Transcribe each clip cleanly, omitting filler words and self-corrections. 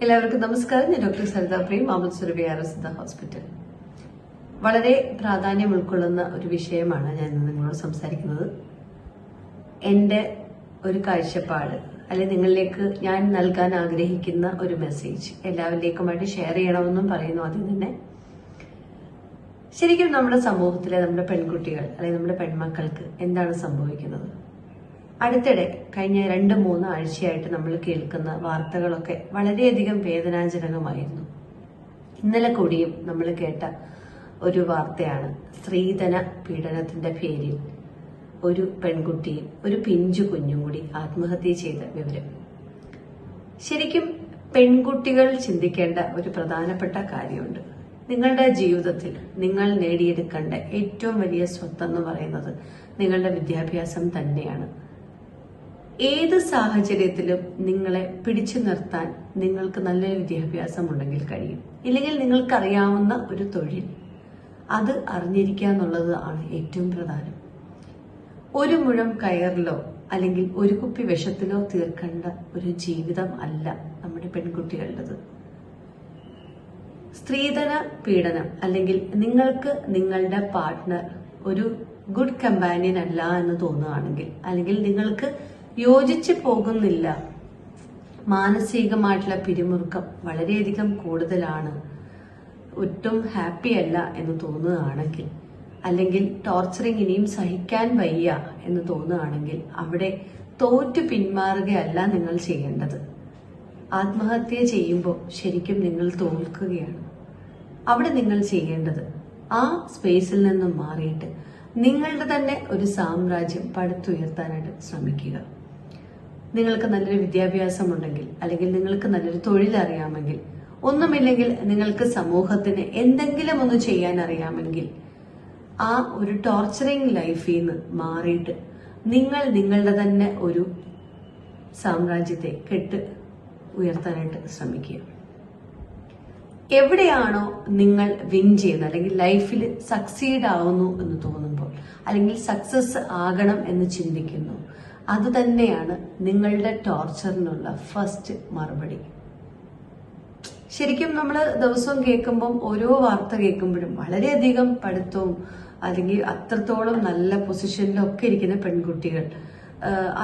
എല്ലാവർക്കും നമസ്കാരം. ഞാൻ doctor Saritha Prem, Mamool Surabhi RS hospital. വളരെ പ്രാധാന്യം ഉൾക്കൊള്ളുന്ന ഒരു വിഷയമാണ് ഞാൻ ഇന്ന് നിങ്ങളോട് സംസാരിക്കുന്നത്. എൻ്റെ ഒരു കാഴ്ചപ്പാട് അല്ലെങ്കിൽ നിങ്ങളിലേക്ക് ഞാൻ നൽകാൻ ആഗ്രഹിക്കുന്ന ഒരു മെസ്സേജ് എല്ലാവരിലേക്കുമായിട്ട് ഷെയർ ചെയ്യണമെന്നും പറയുന്നു. ആദ്യം തന്നെ ശരിക്കും നമ്മുടെ സമൂഹത്തിലെ നമ്മുടെ പെൺകുട്ടികൾ അല്ലെങ്കിൽ നമ്മുടെ പെൺമക്കൾക്ക് എന്താണ് സംഭവിക്കുന്നത്? അടുത്തിടെ കഴിഞ്ഞ 2-3 ആഴ്ചയായിട്ട് നമ്മൾ കേൾക്കുന്ന വാർത്തകളൊക്കെ വളരെയധികം വേദനാജനകമായിരുന്നു. ഇന്നലെ കൂടിയും നമ്മൾ കേട്ട ഒരു വാർത്തയാണ് സ്ത്രീധന പീഡനത്തിന്റെ പേരിൽ ഒരു പെൺകുട്ടിയും ഒരു പിഞ്ചു കുഞ്ഞും കൂടി ആത്മഹത്യ ചെയ്ത വിവരം. ശരിക്കും പെൺകുട്ടികൾ ചിന്തിക്കേണ്ട ഒരു പ്രധാനപ്പെട്ട കാര്യമുണ്ട്. നിങ്ങളുടെ ജീവിതത്തിൽ നിങ്ങൾ നേടിയെടുക്കേണ്ട ഏറ്റവും വലിയ സ്വത്തെന്ന് പറയുന്നത് നിങ്ങളുടെ വിദ്യാഭ്യാസം തന്നെയാണ്. ഏത് സാഹചര്യത്തിലും നിങ്ങളെ പിടിച്ചു നിർത്താൻ നിങ്ങൾക്ക് നല്ലൊരു വിദ്യാഭ്യാസം ഉണ്ടെങ്കിൽ കഴിയും. ഇല്ലെങ്കിൽ നിങ്ങൾക്കറിയാവുന്ന ഒരു തൊഴിൽ അത് അറിഞ്ഞിരിക്കുക എന്നുള്ളതാണ് ഏറ്റവും പ്രധാനം. ഒരു മുഴം കയറിലോ അല്ലെങ്കിൽ ഒരു കുപ്പി വിഷത്തിലോ തീർക്കേണ്ട ഒരു ജീവിതം അല്ല നമ്മുടെ പെൺകുട്ടികളുടേത്. സ്ത്രീധന പീഡനം അല്ലെങ്കിൽ നിങ്ങൾക്ക് നിങ്ങളുടെ പാർട്ട്ണർ ഒരു ഗുഡ് കമ്പാനിയൻ അല്ല എന്ന് തോന്നുകയാണെങ്കിൽ, അല്ലെങ്കിൽ നിങ്ങൾക്ക് യോജിച്ചു പോകുന്നില്ല, മാനസികമായിട്ടുള്ള പിരിമുറുക്കം വളരെയധികം കൂടുതലാണ്, ഒട്ടും ഹാപ്പി അല്ല എന്ന് തോന്നുകയാണെങ്കിൽ, അല്ലെങ്കിൽ ടോർച്ചറിങ് ഇനിയും സഹിക്കാൻ വയ്യ എന്ന് തോന്നുകയാണെങ്കിൽ അവിടെ തോറ്റു പിന്മാറുകയല്ല നിങ്ങൾ ചെയ്യേണ്ടത്. ആത്മഹത്യ ചെയ്യുമ്പോൾ ശരിക്കും നിങ്ങൾ തോൽക്കുകയാണ്. അവിടെ നിങ്ങൾ ചെയ്യേണ്ടത് ആ സ്പേസിൽ നിന്നും മാറിയിട്ട് നിങ്ങളുടെ തന്നെ ഒരു സാമ്രാജ്യം പടുത്തുയർത്താനായിട്ട് ശ്രമിക്കുക. നിങ്ങൾക്ക് നല്ലൊരു വിദ്യാഭ്യാസം ഉണ്ടെങ്കിൽ, അല്ലെങ്കിൽ നിങ്ങൾക്ക് നല്ലൊരു തൊഴിൽ അറിയാമെങ്കിൽ, ഒന്നുമില്ലെങ്കിൽ നിങ്ങൾക്ക് സമൂഹത്തിന് എന്തെങ്കിലും ഒന്ന് ചെയ്യാൻ അറിയാമെങ്കിൽ, ആ ഒരു ടോർച്ചറിങ് ലൈഫിൽ നിന്ന് മാറിയിട്ട് നിങ്ങൾ നിങ്ങളുടെ തന്നെ ഒരു സാമ്രാജ്യത്തെ കെട്ട് ഉയർത്താനായിട്ട് ശ്രമിക്കുക. എവിടെയാണോ നിങ്ങൾ വിൻ ചെയ്യുന്നത് അല്ലെങ്കിൽ ലൈഫിൽ സക്സീഡ് ആവുന്നു എന്ന് തോന്നുമ്പോൾ, അല്ലെങ്കിൽ സക്സസ് ആകണം എന്ന് ചിന്തിക്കുന്നു, അത് തന്നെയാണ് നിങ്ങളുടെ ടോർച്ചറിനുള്ള ഫസ്റ്റ് മറുപടി. ശരിക്കും നമ്മൾ ദിവസവും കേൾക്കുമ്പം, ഓരോ വാർത്ത കേൾക്കുമ്പോഴും വളരെയധികം പഠിത്തവും അല്ലെങ്കിൽ അത്രത്തോളം നല്ല പൊസിഷനിലൊക്കെ ഇരിക്കുന്ന പെൺകുട്ടികൾ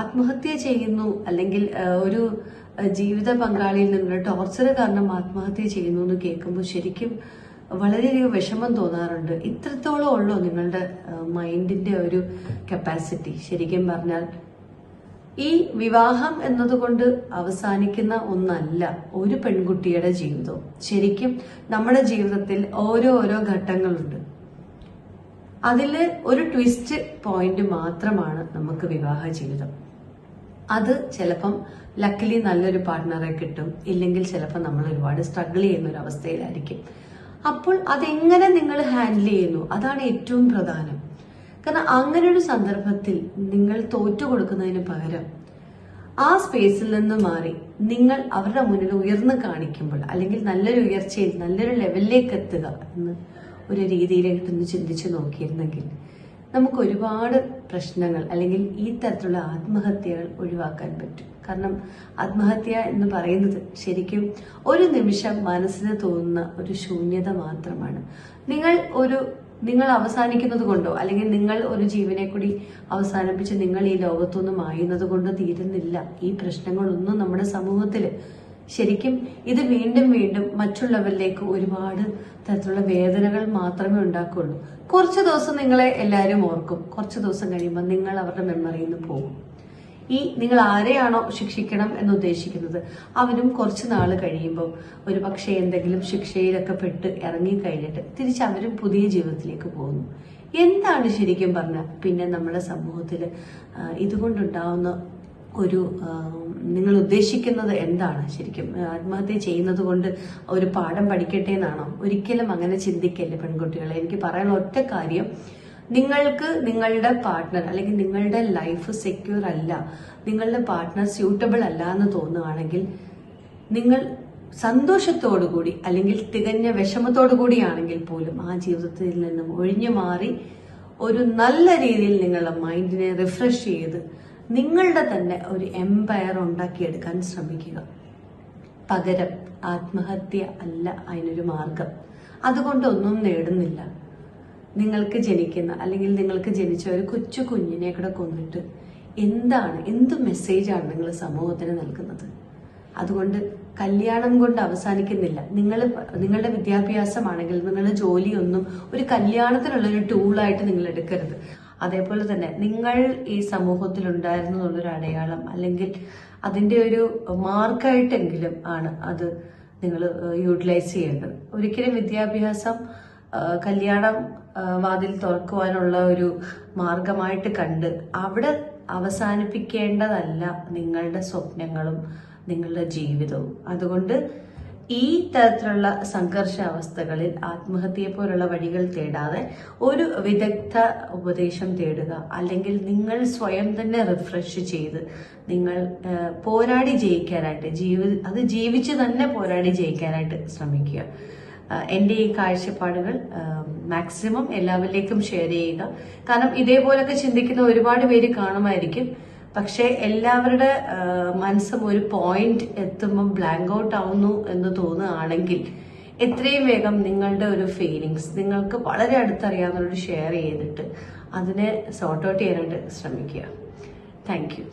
ആത്മഹത്യ ചെയ്യുന്നു, അല്ലെങ്കിൽ ഒരു ജീവിത പങ്കാളിയിൽ നിന്നുള്ള ടോർച്ചർ കാരണം ആത്മഹത്യ ചെയ്യുന്നു എന്ന് കേൾക്കുമ്പോൾ ശരിക്കും വളരെയധികം വിഷമം തോന്നാറുണ്ട്. ഇത്രത്തോളം ഉള്ളൂ നിങ്ങളുടെ മൈൻഡിന്റെ ഒരു കപ്പാസിറ്റി. ശരിക്കും പറഞ്ഞാൽ ഈ വിവാഹം എന്നതുകൊണ്ട് അവസാനിക്കുന്ന ഒന്നല്ല ഒരു പെൺകുട്ടിയുടെ ജീവിതവും. ശരിക്കും നമ്മുടെ ജീവിതത്തിൽ ഓരോ ഘട്ടങ്ങളുണ്ട്. അതില് ഒരു ട്വിസ്റ്റ് പോയിന്റ് മാത്രമാണ് നമുക്ക് വിവാഹ ജീവിതം. അത് ചിലപ്പം ലക്കിലി നല്ലൊരു പാർട്ട്ണറെ കിട്ടും, ഇല്ലെങ്കിൽ ചിലപ്പോൾ നമ്മൾ ഒരുപാട് സ്ട്രഗിൾ ചെയ്യുന്ന ഒരു അവസ്ഥയിലായിരിക്കും. അപ്പോൾ അതെങ്ങനെ നിങ്ങൾ ഹാൻഡിൽ ചെയ്യുന്നു, അതാണ് ഏറ്റവും പ്രധാനം. കാരണം അങ്ങനെ ഒരു സന്ദർഭത്തിൽ നിങ്ങൾ തോറ്റു കൊടുക്കുന്നതിന് പകരം ആ സ്പേസിൽ നിന്ന് മാറി നിങ്ങൾ അവരുടെ മുന്നിൽ ഉയർന്നു കാണിക്കുമ്പോൾ, അല്ലെങ്കിൽ നല്ലൊരു ഉയർച്ചയിൽ നല്ലൊരു ലെവലിലേക്ക് എത്തുക എന്ന് ഒരു രീതിയിലേക്കൊന്ന് ചിന്തിച്ചു നോക്കിയിരുന്നെങ്കിൽ നമുക്ക് ഒരുപാട് പ്രശ്നങ്ങൾ അല്ലെങ്കിൽ ഈ തരത്തിലുള്ള ആത്മഹത്യകൾ ഒഴിവാക്കാൻ പറ്റും. കാരണം ആത്മഹത്യ എന്ന് പറയുന്നത് ശരിക്കും ഒരു നിമിഷം മനസ്സിന് തോന്നുന്ന ഒരു ശൂന്യത മാത്രമാണ്. നിങ്ങൾ അവസാനിക്കുന്നത് കൊണ്ടോ, അല്ലെങ്കിൽ നിങ്ങൾ ഒരു ജീവനെ കൂടി അവസാനിപ്പിച്ച് നിങ്ങൾ ഈ ലോകത്തൊന്നും ആയുന്നത് കൊണ്ട് തീരുന്നില്ല ഈ പ്രശ്നങ്ങളൊന്നും നമ്മുടെ സമൂഹത്തില്. ശരിക്കും ഇത് വീണ്ടും മറ്റുള്ളവരിലേക്ക് ഒരുപാട് തരത്തിലുള്ള വേദനകൾ മാത്രമേ ഉണ്ടാക്കുള്ളൂ. കുറച്ച് ദിവസം നിങ്ങളെ എല്ലാവരും ഓർക്കും, കുറച്ച് ദിവസം കഴിയുമ്പോൾ നിങ്ങൾ അവരുടെ മെമ്മറിയിൽ നിന്ന് പോകും. നിങ്ങൾ ആരെയാണോ ശിക്ഷിക്കണം എന്ന് ഉദ്ദേശിക്കുന്നത് അവരും കുറച്ച് നാൾ കഴിയുമ്പോൾ ഒരു പക്ഷേ എന്തെങ്കിലും ശിക്ഷയിലൊക്കെ പെട്ട് ഇറങ്ങിക്കഴിഞ്ഞിട്ട് തിരിച്ച് അവരും പുതിയ ജീവിതത്തിലേക്ക് പോകുന്നു. എന്താണ് ശരിക്കും പറഞ്ഞാൽ പിന്നെ നമ്മുടെ സമൂഹത്തിൽ ഇതുകൊണ്ടുണ്ടാവുന്ന ഒരു നിങ്ങൾ ഉദ്ദേശിക്കുന്നത് എന്താണ്? ശരിക്കും ആത്മഹത്യ ചെയ്യുന്നത് കൊണ്ട് ഒരു പാഠം പഠിക്കട്ടെ എന്നാണോ? ഒരിക്കലും അങ്ങനെ ചിന്തിക്കല്ലേ പെൺകുട്ടികളെ. എനിക്ക് പറയാനുള്ള ഒറ്റ കാര്യം, നിങ്ങൾക്ക് നിങ്ങളുടെ പാർട്ട്ണർ അല്ലെങ്കിൽ നിങ്ങളുടെ ലൈഫ് സെക്യൂർ അല്ല, നിങ്ങളുടെ പാർട്ട്ണർ സ്യൂട്ടബിൾ അല്ല എന്ന് തോന്നുകയാണെങ്കിൽ നിങ്ങൾ സന്തോഷത്തോടുകൂടി അല്ലെങ്കിൽ തികഞ്ഞ വിഷമത്തോടു കൂടിയാണെങ്കിൽ പോലും ആ ജീവിതത്തിൽ നിന്നും ഒഴിഞ്ഞു മാറി ഒരു നല്ല രീതിയിൽ നിങ്ങളുടെ മൈൻഡിനെ റിഫ്രഷ് ചെയ്ത് നിങ്ങളുടെ തന്നെ ഒരു എംപയർ ഉണ്ടാക്കിയെടുക്കാൻ ശ്രമിക്കുക. പകരം ആത്മഹത്യ അല്ല അതിനൊരു മാർഗം. അതുകൊണ്ടൊന്നും നേടുന്നില്ല. നിങ്ങൾക്ക് ജനിക്കുന്ന അല്ലെങ്കിൽ നിങ്ങൾക്ക് ജനിച്ച ഒരു കൊച്ചു കുഞ്ഞിനെ കൂടെ കൊന്നിട്ട് എന്ത് മെസ്സേജാണ് നിങ്ങൾ സമൂഹത്തിന് നൽകുന്നത്? അതുകൊണ്ട് കല്യാണം കൊണ്ട് അവസാനിക്കുന്നില്ല. നിങ്ങളുടെ വിദ്യാഭ്യാസമാണെങ്കിൽ നിങ്ങളുടെ ജോലിയൊന്നും ഒരു കല്യാണത്തിനുള്ള ഒരു ടൂളായിട്ട് നിങ്ങൾ എടുക്കരുത്. അതേപോലെ തന്നെ നിങ്ങൾ ഈ സമൂഹത്തിൽ ഉണ്ടായിരുന്നു എന്നുള്ളൊരു അടയാളം അല്ലെങ്കിൽ അതിന്റെ ഒരു മാർക്കായിട്ടെങ്കിലും ആണ് അത് നിങ്ങൾ യൂട്ടിലൈസ് ചെയ്യേണ്ടത്. ഒരിക്കലും വിദ്യാഭ്യാസം കല്യാണം വാതിൽ തുറക്കുവാനുള്ള ഒരു മാർഗമായിട്ട് കണ്ട് അവിടെ അവസാനിപ്പിക്കേണ്ടതല്ല നിങ്ങളുടെ സ്വപ്നങ്ങളും നിങ്ങളുടെ ജീവിതവും. അതുകൊണ്ട് ഈ തരത്തിലുള്ള സംഘർഷാവസ്ഥകളിൽ ആത്മഹത്യയെ പോലുള്ള വഴികൾ തേടാതെ ഒരു വിദഗ്ധ ഉപദേശം തേടുക, അല്ലെങ്കിൽ നിങ്ങൾ സ്വയം തന്നെ റിഫ്രഷ് ചെയ്ത് നിങ്ങൾ പോരാടി ജയിക്കാനായിട്ട് ജീവിച്ച് തന്നെ പോരാടി ജയിക്കാനായിട്ട് ശ്രമിക്കുക. എൻ്റെ ഈ കാഴ്ചപ്പാടുകൾ മാക്സിമം എല്ലാവരിലേക്കും ഷെയർ ചെയ്യുക. കാരണം ഇതേപോലൊക്കെ ചിന്തിക്കുന്ന ഒരുപാട് പേര് കാണുമായിരിക്കും. പക്ഷെ എല്ലാവരുടെ മനസ്സും ഒരു പോയിന്റ് എത്തുമ്പോൾ ബ്ലാങ്ക് ഔട്ട് ആവുന്നു എന്ന് തോന്നുകയാണെങ്കിൽ എത്രയും വേഗം നിങ്ങളുടെ ഒരു ഫീലിങ്സ് നിങ്ങൾക്ക് വളരെ അടുത്തറിയാവുന്നവരോട് ഷെയർ ചെയ്തിട്ട് അതിനെ സോർട്ട് ഔട്ട് ചെയ്യാനായിട്ട് ശ്രമിക്കുക. Thank you.